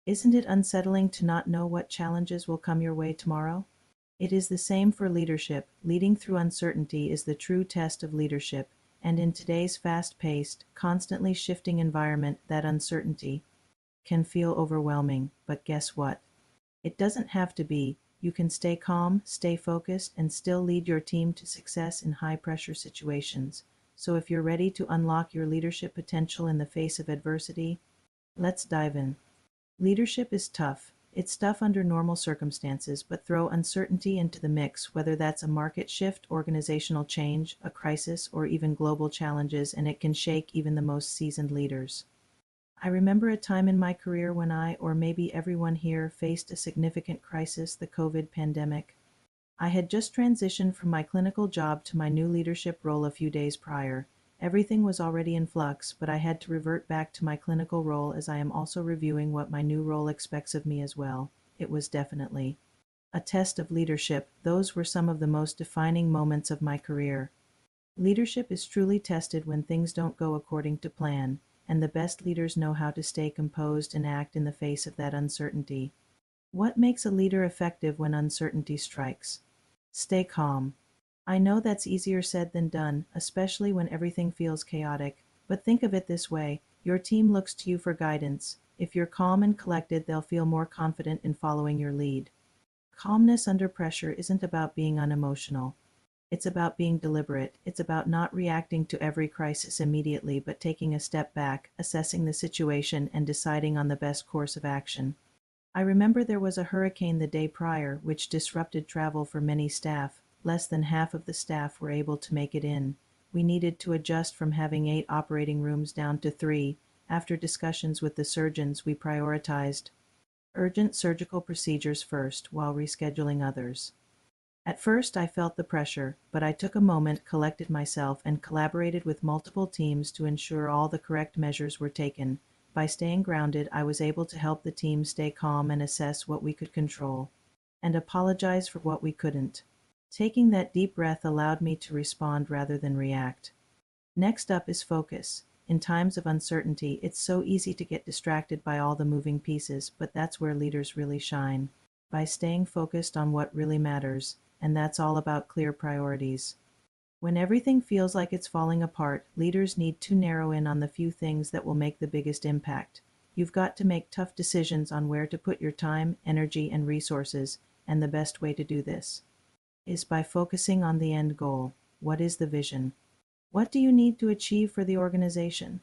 Isn't it unsettling to not know what challenges will come your way tomorrow? It is the same for leadership. Leading through uncertainty is the true test of leadership, and in today's fast-paced, constantly shifting environment, that uncertainty can feel overwhelming. But guess what? It doesn't have to be. You can stay calm, stay focused, and still lead your team to success in high-pressure situations. So if you're ready to unlock your leadership potential in the face of adversity, let's dive in. Leadership is tough. It's tough under normal circumstances, but throw uncertainty into the mix, whether that's a market shift, organizational change, a crisis, or even global challenges, and it can shake even the most seasoned leaders. I remember a time in my career when I, or maybe everyone here, faced a significant crisis, the COVID pandemic. I had just transitioned from my clinical job to my new leadership role a few days prior. Everything was already in flux, but I had to revert back to my clinical role as I am also reviewing what my new role expects of me as well. It was definitely a test of leadership. Those were some of the most defining moments of my career. Leadership is truly tested when things don't go according to plan, and the best leaders know how to stay composed and act in the face of that uncertainty. What makes a leader effective when uncertainty strikes? Stay calm. I know that's easier said than done, especially when everything feels chaotic, but think of it this way: your team looks to you for guidance. If you're calm and collected, they'll feel more confident in following your lead. Calmness under pressure isn't about being unemotional. It's about being deliberate. It's about not reacting to every crisis immediately, but taking a step back, assessing the situation, and deciding on the best course of action. I remember there was a hurricane the day prior, which disrupted travel for many staff. Less than half of the staff were able to make it in. We needed to adjust from having 8 operating rooms down to 3. After discussions with the surgeons, we prioritized urgent surgical procedures first while rescheduling others. At first, I felt the pressure, but I took a moment, collected myself, and collaborated with multiple teams to ensure all the correct measures were taken. By staying grounded, I was able to help the team stay calm and assess what we could control, and apologize for what we couldn't. Taking that deep breath allowed me to respond rather than react. Next up is focus. In times of uncertainty, it's so easy to get distracted by all the moving pieces, but that's where leaders really shine. By staying focused on what really matters, and that's all about clear priorities. When everything feels like it's falling apart, leaders need to narrow in on the few things that will make the biggest impact. You've got to make tough decisions on where to put your time, energy, and resources, and the best way to do this is by focusing on the end goal. What is the vision? What do you need to achieve for the organization?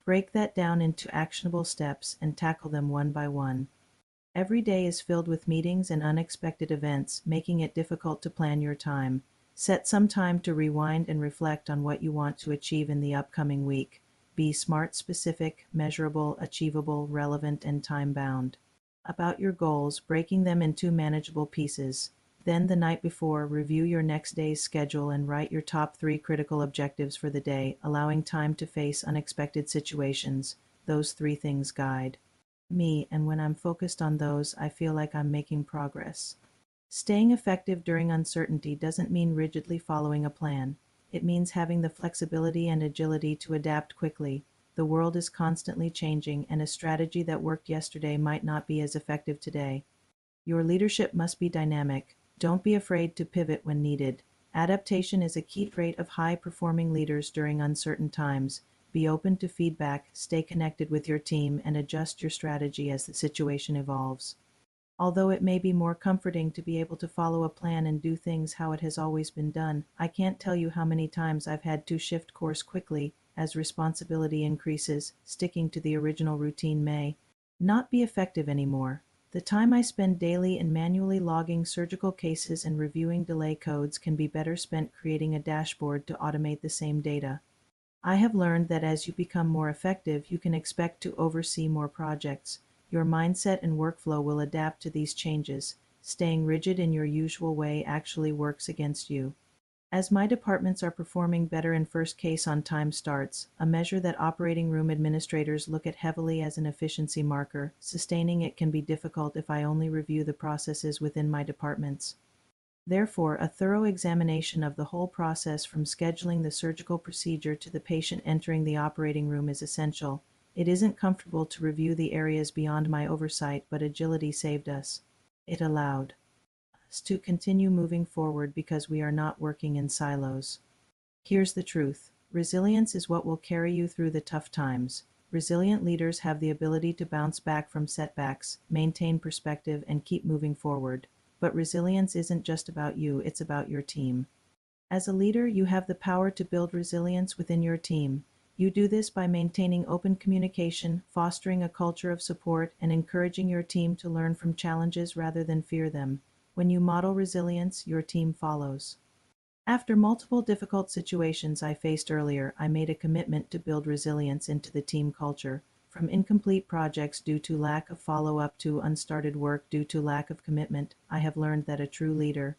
Break that down into actionable steps and tackle them one by one. Every day is filled with meetings and unexpected events, making it difficult to plan your time. Set some time to rewind and reflect on what you want to achieve in the upcoming week. Be smart, specific, measurable, achievable, relevant, and time-bound about your goals, breaking them into manageable pieces. Then the night before, review your next day's schedule and write your top 3 critical objectives for the day, allowing time to face unexpected situations. Those 3 things guide me, and when I'm focused on those, I feel like I'm making progress. Staying effective during uncertainty doesn't mean rigidly following a plan. It means having the flexibility and agility to adapt quickly. The world is constantly changing, and a strategy that worked yesterday might not be as effective today. Your leadership must be dynamic. Don't be afraid to pivot when needed. Adaptation is a key trait of high-performing leaders during uncertain times. Be open to feedback, stay connected with your team, and adjust your strategy as the situation evolves. Although it may be more comforting to be able to follow a plan and do things how it has always been done, I can't tell you how many times I've had to shift course quickly as responsibility increases. Sticking to the original routine may not be effective anymore. The time I spend daily in manually logging surgical cases and reviewing delay codes can be better spent creating a dashboard to automate the same data. I have learned that as you become more effective, you can expect to oversee more projects. Your mindset and workflow will adapt to these changes. Staying rigid in your usual way actually works against you. As my departments are performing better and first case on time starts, a measure that operating room administrators look at heavily as an efficiency marker, sustaining it can be difficult if I only review the processes within my departments. Therefore, a thorough examination of the whole process from scheduling the surgical procedure to the patient entering the operating room is essential. It isn't comfortable to review the areas beyond my oversight, but agility saved us. It allowed us to continue moving forward because we are not working in silos. Here's the truth. Resilience is what will carry you through the tough times. Resilient leaders have the ability to bounce back from setbacks, maintain perspective, and keep moving forward. But resilience isn't just about you, it's about your team. As a leader, you have the power to build resilience within your team. You do this by maintaining open communication, fostering a culture of support, and encouraging your team to learn from challenges rather than fear them. When you model resilience, your team follows. After multiple difficult situations I faced earlier, I made a commitment to build resilience into the team culture. From incomplete projects due to lack of follow-up to unstarted work due to lack of commitment, I have learned that a true leader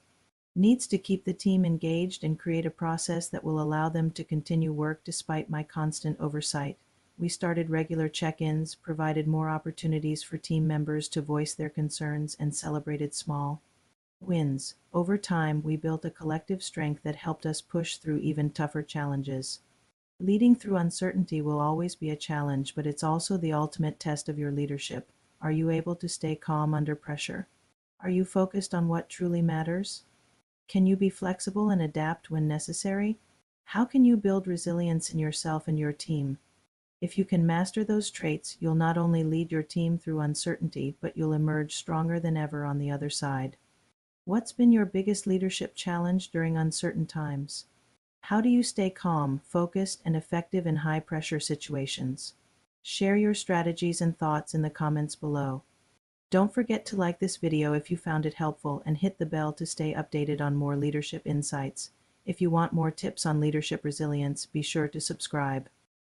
needs to keep the team engaged and create a process that will allow them to continue work despite my constant oversight. We started regular check-ins, provided more opportunities for team members to voice their concerns, and celebrated small wins. Over time, we built a collective strength that helped us push through even tougher challenges. Leading through uncertainty will always be a challenge, but it's also the ultimate test of your leadership. Are you able to stay calm under pressure? Are you focused on what truly matters? Can you be flexible and adapt when necessary? How can you build resilience in yourself and your team? If you can master those traits, you'll not only lead your team through uncertainty, but you'll emerge stronger than ever on the other side. What's been your biggest leadership challenge during uncertain times? How do you stay calm, focused, and effective in high-pressure situations? Share your strategies and thoughts in the comments below. Don't forget to like this video if you found it helpful and hit the bell to stay updated on more leadership insights. If you want more tips on leadership resilience, be sure to subscribe.